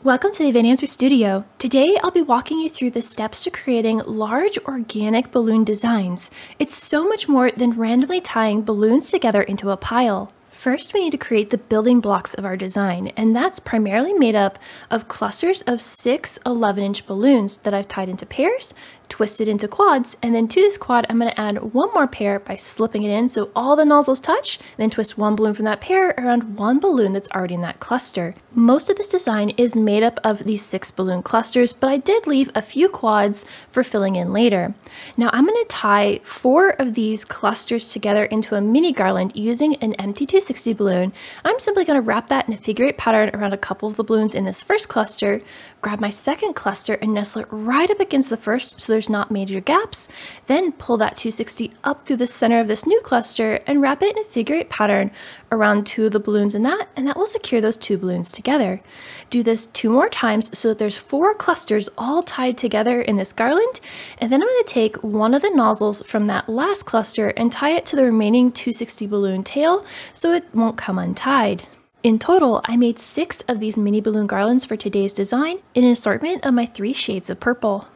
Welcome to the Event Answer Studio. Today I'll be walking you through the steps to creating large organic balloon designs. It's so much more than randomly tying balloons together into a pile. First, we need to create the building blocks of our design, and that's primarily made up of clusters of 6 11-inch balloons that I've tied into pairs, twisted into quads, and then to this quad I'm going to add one more pair by slipping it in so all the nozzles touch, and then twist one balloon from that pair around one balloon that's already in that cluster. Most of this design is made up of these 6 balloon clusters, but I did leave a few quads for filling in later. Now I'm going to tie 4 of these clusters together into a mini garland using an empty 260 balloon. I'm simply going to wrap that in a figure 8 pattern around a couple of the balloons in this first cluster, grab my second cluster and nestle it right up against the first so there's not major gaps, then pull that 260 up through the center of this new cluster and wrap it in a figure 8 pattern around 2 of the balloons in that, and that will secure those 2 balloons together. Do this 2 more times so that there's 4 clusters all tied together in this garland, and then I'm going to take one of the nozzles from that last cluster and tie it to the remaining 260 balloon tail so it won't come untied. In total, I made 6 of these mini balloon garlands for today's design in an assortment of my 3 shades of purple.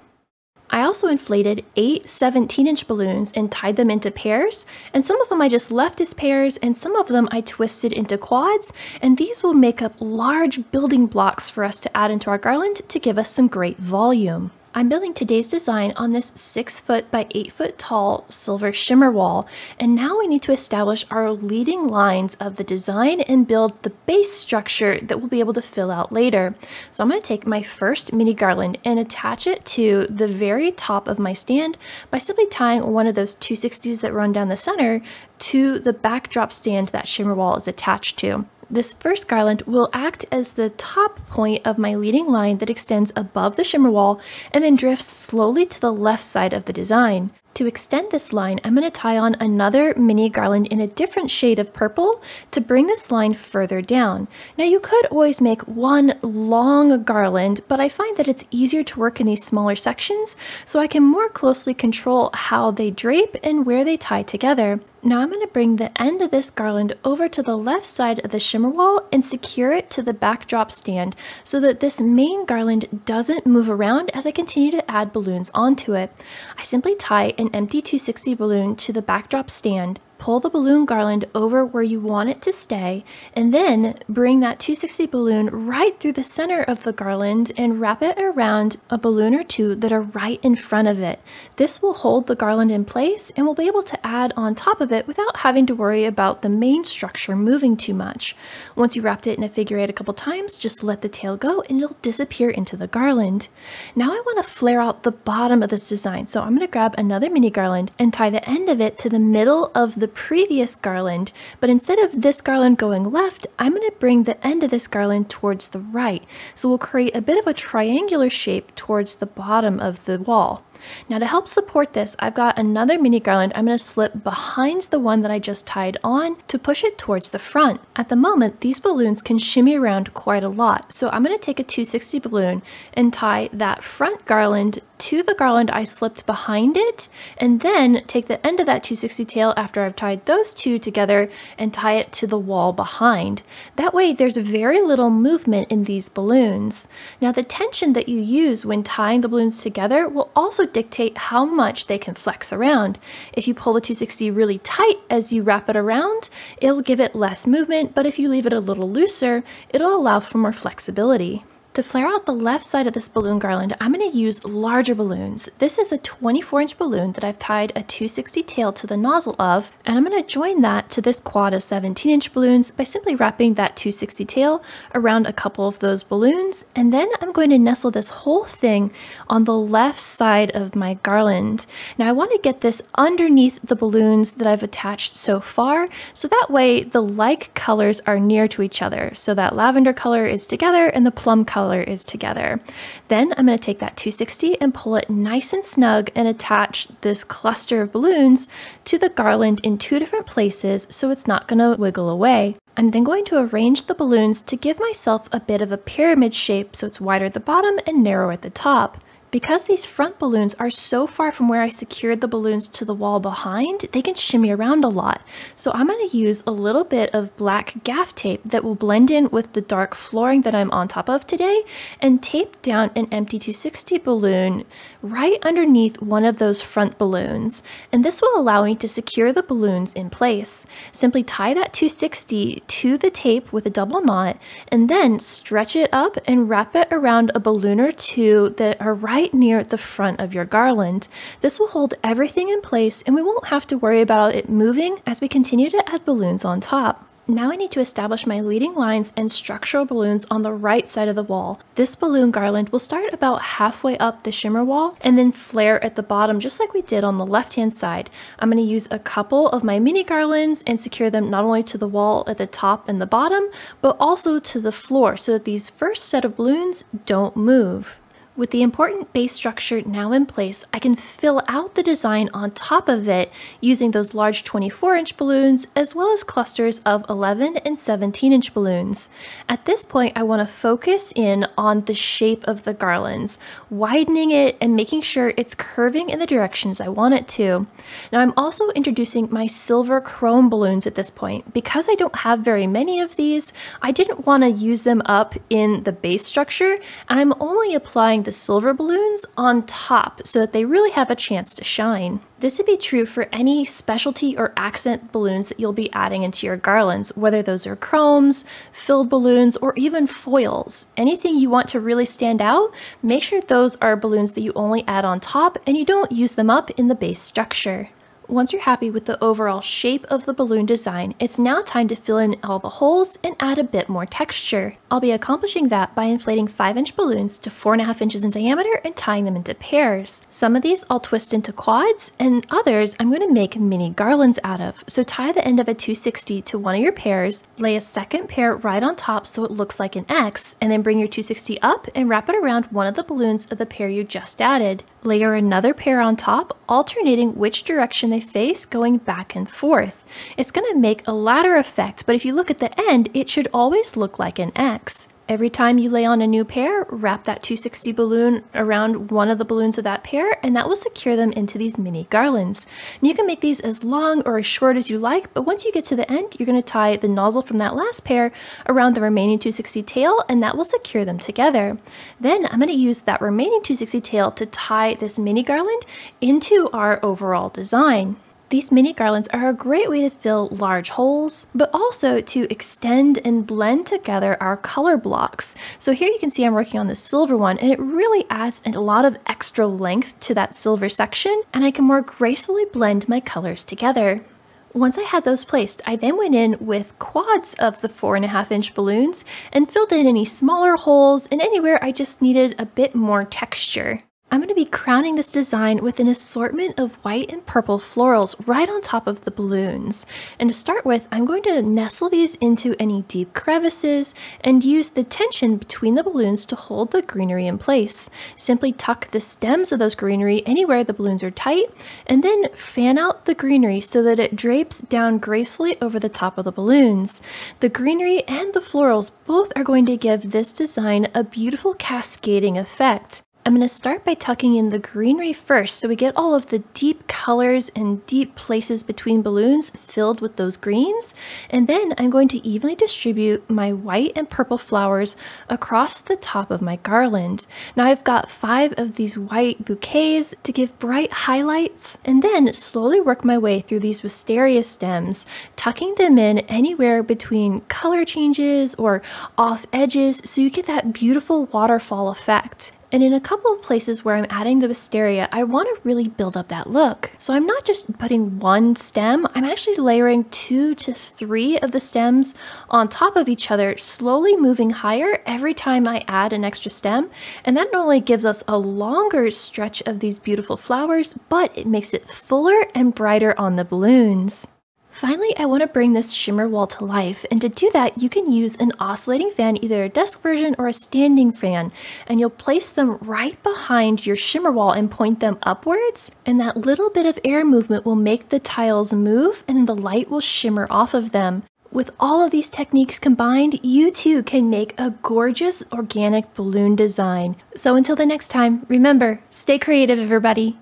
I also inflated 8 17-inch balloons and tied them into pairs, and some of them I just left as pairs and some of them I twisted into quads, and these will make up large building blocks for us to add into our garland to give us some great volume. I'm building today's design on this 6-foot by 8-foot tall silver shimmer wall, and now we need to establish our leading lines of the design and build the base structure that we'll be able to fill out later. So I'm going to take my first mini garland and attach it to the very top of my stand by simply tying one of those 260s that run down the center to the backdrop stand that shimmer wall is attached to. This first garland will act as the top point of my leading line that extends above the shimmer wall and then drifts slowly to the left side of the design. To extend this line, I'm going to tie on another mini garland in a different shade of purple to bring this line further down. Now you could always make one long garland, but I find that it's easier to work in these smaller sections so I can more closely control how they drape and where they tie together. Now I'm going to bring the end of this garland over to the left side of the shimmer wall and secure it to the backdrop stand so that this main garland doesn't move around as I continue to add balloons onto it. I simply tie an empty 260 balloon to the backdrop stand, pull the balloon garland over where you want it to stay, and then bring that 260 balloon right through the center of the garland and wrap it around a balloon or 2 that are right in front of it. This will hold the garland in place and we'll be able to add on top of it without having to worry about the main structure moving too much. Once you wrapped it in a figure 8 a couple times, just let the tail go and it'll disappear into the garland. Now I want to flare out the bottom of this design, so I'm going to grab another mini garland and tie the end of it to the middle of the previous garland, but instead of this garland going left, I'm going to bring the end of this garland towards the right. So we'll create a bit of a triangular shape towards the bottom of the wall. Now to help support this, I've got another mini garland I'm going to slip behind the one that I just tied on to push it towards the front. At the moment, these balloons can shimmy around quite a lot, so I'm going to take a 260 balloon and tie that front garland to the garland I slipped behind it, and then take the end of that 260 tail after I've tied those 2 together and tie it to the wall behind. That way there's very little movement in these balloons. Now the tension that you use when tying the balloons together will also dictate how much they can flex around. If you pull the 260 really tight as you wrap it around, it'll give it less movement, but if you leave it a little looser, it'll allow for more flexibility. To flare out the left side of this balloon garland, I'm going to use larger balloons. This is a 24-inch balloon that I've tied a 260 tail to the nozzle of, and I'm going to join that to this quad of 17-inch balloons by simply wrapping that 260 tail around a couple of those balloons, and then I'm going to nestle this whole thing on the left side of my garland. Now I want to get this underneath the balloons that I've attached so far, so that way the like colors are near to each other. So that lavender color is together and the plum color is together. Then I'm going to take that 260 and pull it nice and snug and attach this cluster of balloons to the garland in 2 different places so it's not going to wiggle away. I'm then going to arrange the balloons to give myself a bit of a pyramid shape so it's wider at the bottom and narrower at the top. Because these front balloons are so far from where I secured the balloons to the wall behind, they can shimmy around a lot. So I'm going to use a little bit of black gaff tape that will blend in with the dark flooring that I'm on top of today and tape down an empty 260 balloon right underneath one of those front balloons. And this will allow me to secure the balloons in place. Simply tie that 260 to the tape with a double knot and then stretch it up and wrap it around a balloon or two that are right near the front of your garland. This will hold everything in place and we won't have to worry about it moving as we continue to add balloons on top. Now I need to establish my leading lines and structural balloons on the right side of the wall. This balloon garland will start about halfway up the shimmer wall and then flare at the bottom just like we did on the left hand side. I'm going to use a couple of my mini garlands and secure them not only to the wall at the top and the bottom, but also to the floor so that these first set of balloons don't move. With the important base structure now in place, I can fill out the design on top of it using those large 24-inch balloons as well as clusters of 11 and 17-inch balloons. At this point, I want to focus in on the shape of the garlands, widening it and making sure it's curving in the directions I want it to. Now I'm also introducing my silver chrome balloons at this point. Because I don't have very many of these, I didn't want to use them up in the base structure, and I'm only applying the silver balloons on top so that they really have a chance to shine. This would be true for any specialty or accent balloons that you'll be adding into your garlands, whether those are chromes, filled balloons, or even foils. Anything you want to really stand out, make sure those are balloons that you only add on top and you don't use them up in the base structure. Once you're happy with the overall shape of the balloon design, it's now time to fill in all the holes and add a bit more texture. I'll be accomplishing that by inflating 5-inch balloons to 4.5 inches in diameter and tying them into pairs. Some of these I'll twist into quads, and others I'm going to make mini garlands out of. So tie the end of a 260 to one of your pairs, lay a second pair right on top so it looks like an X, and then bring your 260 up and wrap it around one of the balloons of the pair you just added. Layer another pair on top, alternating which direction they face, going back and forth. It's going to make a ladder effect, but if you look at the end, it should always look like an X. Every time you lay on a new pair, wrap that 260 balloon around one of the balloons of that pair, and that will secure them into these mini garlands. And you can make these as long or as short as you like, but once you get to the end, you're going to tie the nozzle from that last pair around the remaining 260 tail, and that will secure them together. Then I'm going to use that remaining 260 tail to tie this mini garland into our overall design. These mini garlands are a great way to fill large holes, but also to extend and blend together our color blocks. So here you can see I'm working on the silver one, and it really adds a lot of extra length to that silver section, and I can more gracefully blend my colors together. Once I had those placed, I then went in with quads of the 4.5-inch balloons and filled in any smaller holes and anywhere I just needed a bit more texture. I'm going to be crowning this design with an assortment of white and purple florals right on top of the balloons. And to start with, I'm going to nestle these into any deep crevices and use the tension between the balloons to hold the greenery in place. Simply tuck the stems of those greenery anywhere the balloons are tight, and then fan out the greenery so that it drapes down gracefully over the top of the balloons. The greenery and the florals both are going to give this design a beautiful cascading effect. I'm going to start by tucking in the greenery first so we get all of the deep colors and deep places between balloons filled with those greens. And then I'm going to evenly distribute my white and purple flowers across the top of my garland. Now I've got 5 of these white bouquets to give bright highlights, and then slowly work my way through these wisteria stems, tucking them in anywhere between color changes or off edges so you get that beautiful waterfall effect. And in a couple of places where I'm adding the wisteria, I want to really build up that look. So I'm not just putting one stem, I'm actually layering 2 to 3 of the stems on top of each other, slowly moving higher every time I add an extra stem. And that not only gives us a longer stretch of these beautiful flowers, but it makes it fuller and brighter on the balloons. Finally, I want to bring this shimmer wall to life, and to do that you can use an oscillating fan, either a desk version or a standing fan, and you'll place them right behind your shimmer wall and point them upwards, and that little bit of air movement will make the tiles move and the light will shimmer off of them. with all of these techniques combined, you too can make a gorgeous organic balloon design. So until the next time, remember, stay creative, everybody.